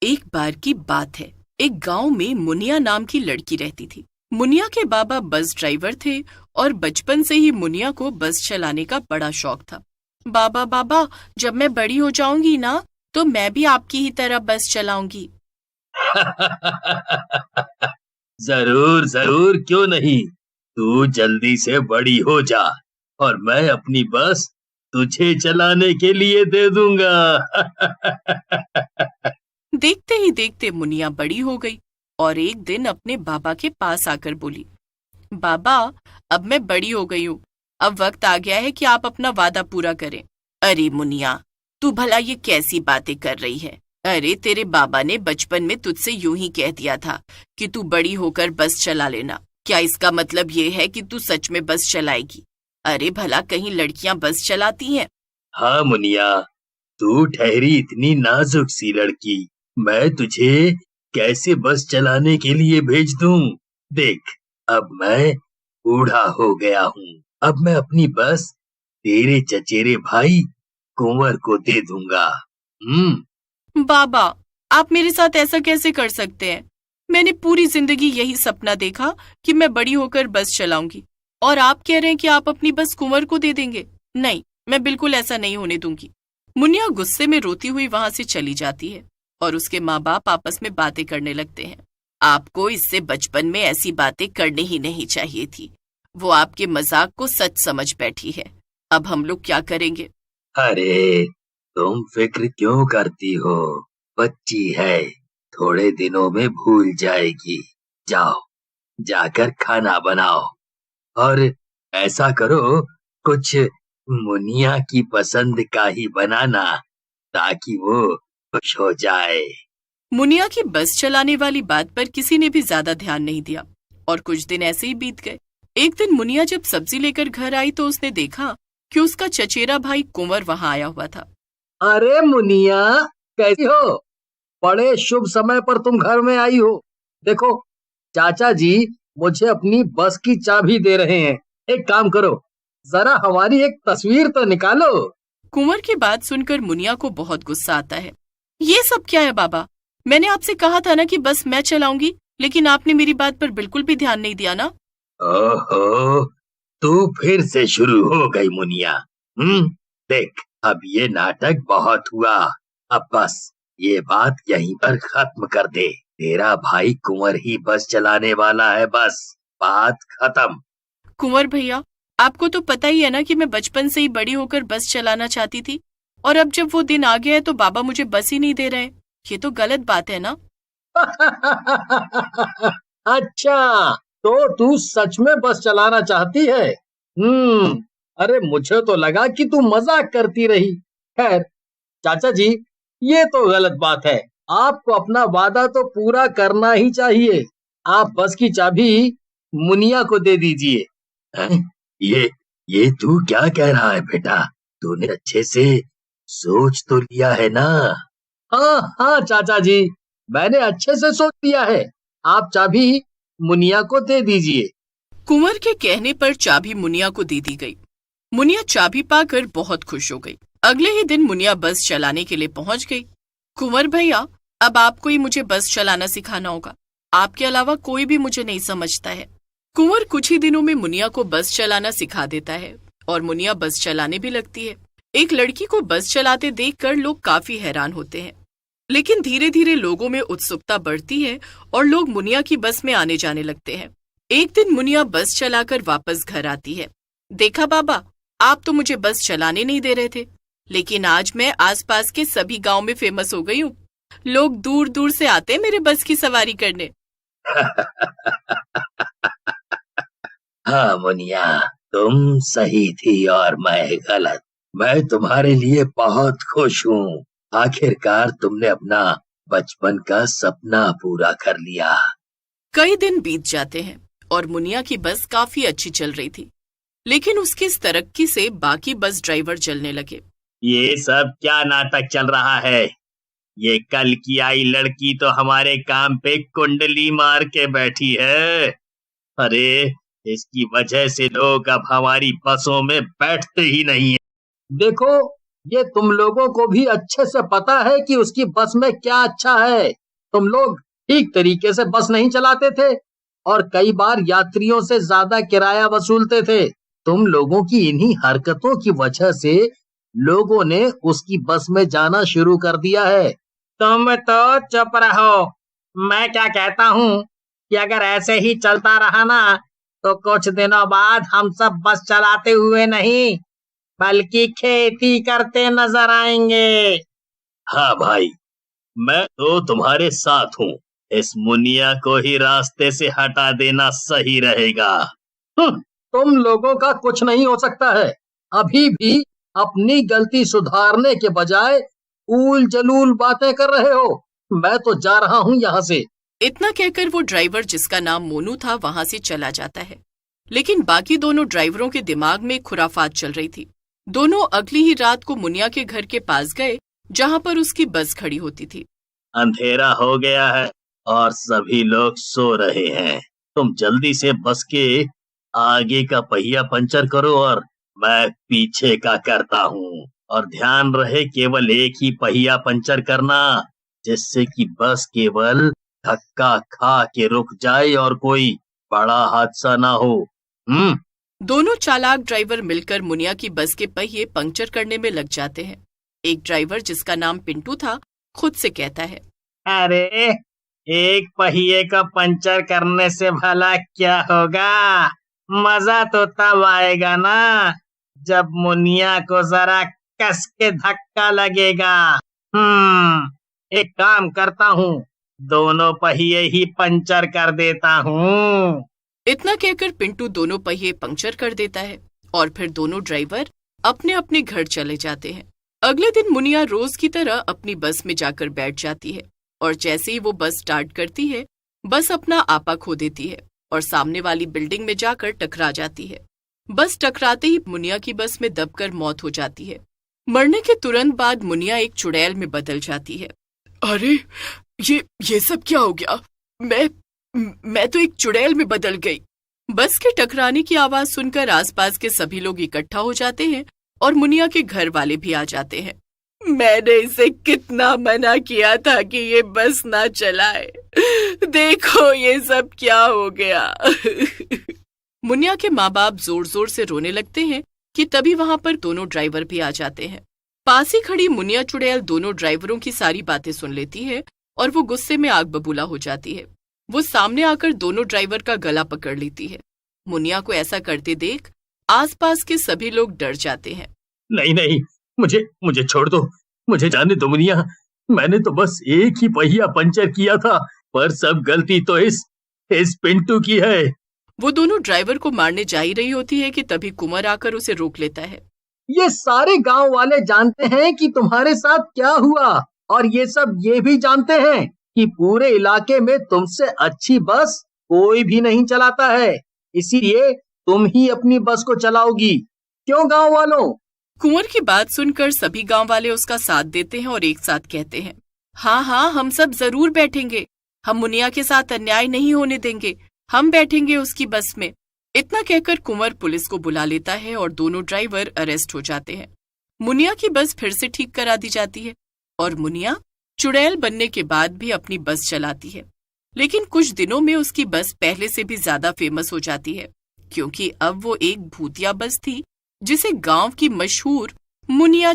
एक बार की बात है। एक गांव में मुनिया नाम की लड़की रहती थी। मुनिया के बाबा बस ड्राइवर थे और बचपन से ही मुनिया को बस चलाने का बड़ा शौक था। बाबा बाबा, जब मैं बड़ी हो जाऊंगी ना, तो मैं भी आपकी ही तरह बस चलाऊंगी। जरूर जरूर, क्यों नहीं। तू जल्दी से बड़ी हो जा और मैं अपनी बस तुझे चलाने के लिए दे दूंगा। देखते ही देखते मुनिया बड़ी हो गई और एक दिन अपने बाबा के पास आकर बोली, बाबा, अब मैं बड़ी हो गई हूँ। अब वक्त आ गया है कि आप अपना वादा पूरा करें। अरे मुनिया, तू भला ये कैसी बातें कर रही है? अरे तेरे बाबा ने बचपन में तुझसे यूं ही कह दिया था कि तू बड़ी होकर बस चला लेना। क्या इसका मतलब ये है कि तू सच में बस चलाएगी? अरे भला कहीं लड़कियां बस चलाती हैं? हाँ मुनिया, तू ठहरी इतनी नाजुक सी लड़की, मैं तुझे कैसे बस चलाने के लिए भेज दूं? देख, अब मैं बूढ़ा हो गया हूँ। अब मैं अपनी बस तेरे चचेरे भाई कुंवर को दे दूंगा। बाबा, आप मेरे साथ ऐसा कैसे कर सकते हैं? मैंने पूरी जिंदगी यही सपना देखा कि मैं बड़ी होकर बस चलाऊंगी, और आप कह रहे हैं कि आप अपनी बस कुंवर को दे देंगे? नहीं, मैं बिल्कुल ऐसा नहीं होने दूंगी। मुनिया गुस्से में रोती हुई वहां से चली जाती है और उसके माँ बाप आपस में बातें करने लगते हैं। आपको इससे बचपन में ऐसी बातें करनी ही नहीं चाहिए थी। वो आपके मजाक को सच समझ बैठी है। अब हम लोग क्या करेंगे? अरे, तुम फिक्र क्यों करती हो? बच्ची है, थोड़े दिनों में भूल जाएगी। जाओ, जाकर खाना बनाओ और ऐसा करो, कुछ मुनिया की पसंद का ही बनाना ताकि वो खुश हो जाए। मुनिया की बस चलाने वाली बात पर किसी ने भी ज्यादा ध्यान नहीं दिया और कुछ दिन ऐसे ही बीत गए। एक दिन मुनिया जब सब्जी लेकर घर आई तो उसने देखा कि उसका चचेरा भाई कुंवर वहां आया हुआ था। अरे मुनिया, कैसी हो? बड़े शुभ समय पर तुम घर में आई हो। देखो, चाचा जी मुझे अपनी बस की चाबी दे रहे हैं। एक काम करो, जरा हमारी एक तस्वीर तो निकालो। कुंवर की बात सुनकर मुनिया को बहुत गुस्सा आता है। ये सब क्या है बाबा? मैंने आपसे कहा था ना कि बस मैं चलाऊंगी, लेकिन आपने मेरी बात पर बिल्कुल भी ध्यान नहीं दिया ना। ओहो, तू फिर से शुरू हो गई मुनिया। देख, अब ये नाटक बहुत हुआ। अब बस ये बात यहीं पर खत्म कर दे। तेरा भाई कुंवर ही बस चलाने वाला है, बस बात खत्म। कुंवर भैया, आपको तो पता ही है ना कि मैं बचपन से ही बड़ी होकर बस चलाना चाहती थी, और अब जब वो दिन आ गया है तो बाबा मुझे बस ही नहीं दे रहे। ये तो गलत बात है ना। अच्छा, तो तू सच में बस चलाना चाहती है? अरे मुझे तो लगा कि तू मजाक करती रही। खैर चाचा जी, ये तो गलत बात है। आपको अपना वादा तो पूरा करना ही चाहिए। आप बस की चाबी मुनिया को दे दीजिए। हैं? ये तू क्या कह रहा है बेटा? तूने अच्छे से सोच तो लिया है ना? हाँ हाँ चाचा जी, मैंने अच्छे से सोच लिया है। आप चाबी मुनिया को दे दीजिए। कुंवर के कहने पर चाबी मुनिया को दे दी गई। मुनिया चाबी पाकर बहुत खुश हो गई। अगले ही दिन मुनिया बस चलाने के लिए पहुंच गई। कुंवर भैया, अब आपको ही मुझे बस चलाना सिखाना होगा। आपके अलावा कोई भी मुझे नहीं समझता है। कुंवर कुछ ही दिनों में मुनिया को बस चलाना सिखा देता है और मुनिया बस चलाने भी लगती है। एक लड़की को बस चलाते देखकर लोग काफी हैरान होते हैं, लेकिन धीरे धीरे लोगों में उत्सुकता बढ़ती है और लोग मुनिया की बस में आने जाने लगते हैं। एक दिन मुनिया बस चलाकर वापस घर आती है। देखा बाबा, आप तो मुझे बस चलाने नहीं दे रहे थे, लेकिन आज मैं आसपास के सभी गांव में फेमस हो गई हूँ। लोग दूर दूर से आते हैं मेरे बस की सवारी करने। हाँ मुनिया, तुम सही थी और मैं गलत। मैं तुम्हारे लिए बहुत खुश हूँ। आखिरकार तुमने अपना बचपन का सपना पूरा कर लिया। कई दिन बीत जाते हैं और मुनिया की बस काफी अच्छी चल रही थी, लेकिन उसकी इस तरक्की से बाकी बस ड्राइवर जलने लगे। ये सब क्या नाटक चल रहा है? ये कल की आई लड़की तो हमारे काम पे कुंडली मार के बैठी है। अरे, इसकी वजह से लोग अब हमारी बसों में बैठते ही नहीं है। देखो, ये तुम लोगों को भी अच्छे से पता है कि उसकी बस में क्या अच्छा है। तुम लोग ठीक तरीके से बस नहीं चलाते थे और कई बार यात्रियों से ज्यादा किराया वसूलते थे। तुम लोगों की इन्हीं हरकतों की वजह से लोगों ने उसकी बस में जाना शुरू कर दिया है। तुम तो चुप रहो। मैं क्या कहता हूँ कि अगर ऐसे ही चलता रहा ना तो कुछ दिनों बाद हम सब बस चलाते हुए नहीं बल्कि खेती करते नजर आएंगे। हाँ भाई, मैं तो तुम्हारे साथ हूँ। इस मुनिया को ही रास्ते से हटा देना सही रहेगा। तुम लोगों का कुछ नहीं हो सकता है। अभी भी अपनी गलती सुधारने के बजाय ऊल जलूल बातें कर रहे हो। मैं तो जा रहा हूँ यहाँ से। इतना कहकर वो ड्राइवर जिसका नाम मोनू था वहां से चला जाता है। लेकिन बाकी दोनों ड्राइवरों के दिमाग में खुराफात चल रही थी। दोनों अगली ही रात को मुनिया के घर के पास गए जहां पर उसकी बस खड़ी होती थी। अंधेरा हो गया है और सभी लोग सो रहे हैं। तुम जल्दी से बस के आगे का पहिया पंचर करो और मैं पीछे का करता हूँ। और ध्यान रहे केवल एक ही पहिया पंचर करना, जिससे कि बस केवल धक्का खा के रुक जाए और कोई बड़ा हादसा ना हो। दोनों चालाक ड्राइवर मिलकर मुनिया की बस के पहिए पंक्चर करने में लग जाते हैं। एक ड्राइवर जिसका नाम पिंटू था खुद से कहता है, अरे एक पहिए का पंचर करने से भला क्या होगा? मजा तो तब आएगा ना जब मुनिया को जरा कस के धक्का लगेगा। एक काम करता हूँ, दोनों पहिए ही पंचर कर देता हूँ। इतना कहकर पिंटू दोनों पहिए पंक्चर कर देता है और फिर दोनों ड्राइवर अपने अपने घर चले जाते हैं। अगले दिन मुनिया रोज की तरह अपनी बस में जाकर बैठ जाती है और जैसे ही वो बस स्टार्ट करती है, बस अपना आपा खो देती है और सामने वाली बिल्डिंग में जाकर टकरा जाती है। बस टकराते ही मुनिया की बस में दबकर मौत हो जाती है। मरने के तुरंत बाद मुनिया एक चुड़ैल में बदल जाती है। अरे ये सब क्या हो गया? मैं तो एक चुड़ैल में बदल गई। बस के टकराने की आवाज सुनकर आसपास के सभी लोग इकट्ठा हो जाते हैं और मुनिया के घर वाले भी आ जाते हैं। मैंने इसे कितना मना किया था कि ये बस ना चलाए, देखो ये सब क्या हो गया। मुनिया के माँ बाप जोर जोर से रोने लगते हैं कि तभी वहां पर दोनों ड्राइवर भी आ जाते हैं। पास ही खड़ी मुनिया चुड़ैल दोनों ड्राइवरों की सारी बातें सुन लेती है और वो गुस्से में आग बबूला हो जाती है। वो सामने आकर दोनों ड्राइवर का गला पकड़ लेती है। मुनिया को ऐसा करते देख आसपास के सभी लोग डर जाते हैं। नहीं, मुझे छोड़ दो, मुझे जाने दो मुनिया। मैंने तो बस एक ही पहिया पंचर किया था, पर सब गलती तो इस पिंटू की है। वो दोनों ड्राइवर को मारने जा ही रही होती है कि तभी कुंवर आकर उसे रोक लेता है। ये सारे गांव वाले जानते हैं कि तुम्हारे साथ क्या हुआ और ये सब ये भी जानते हैं कि पूरे इलाके में तुमसे अच्छी बस कोई भी नहीं चलाता है, इसीलिए तुम ही अपनी बस को चलाओगी। क्यों गांव वालों? कुंवर की बात सुनकर सभी गांव वाले उसका साथ देते हैं और एक साथ कहते हैं, हाँ हम सब जरूर बैठेंगे। हम मुनिया के साथ अन्याय नहीं होने देंगे। हम बैठेंगे उसकी बस में। इतना कहकर कुंवर पुलिस को बुला लेता है और दोनों ड्राइवर अरेस्ट हो जाते हैं। मुनिया की बस फिर से ठीक करा दी जाती है और मुनिया चुड़ैल बनने के बाद भी अपनी बस चलाती है। लेकिन कुछ दिनों में उसकी बस पहले से भी ज्यादा फेमस हो जाती है, क्योंकि अब वो एक भूतिया बस थी जिसे गांव की मशहूर मुनिया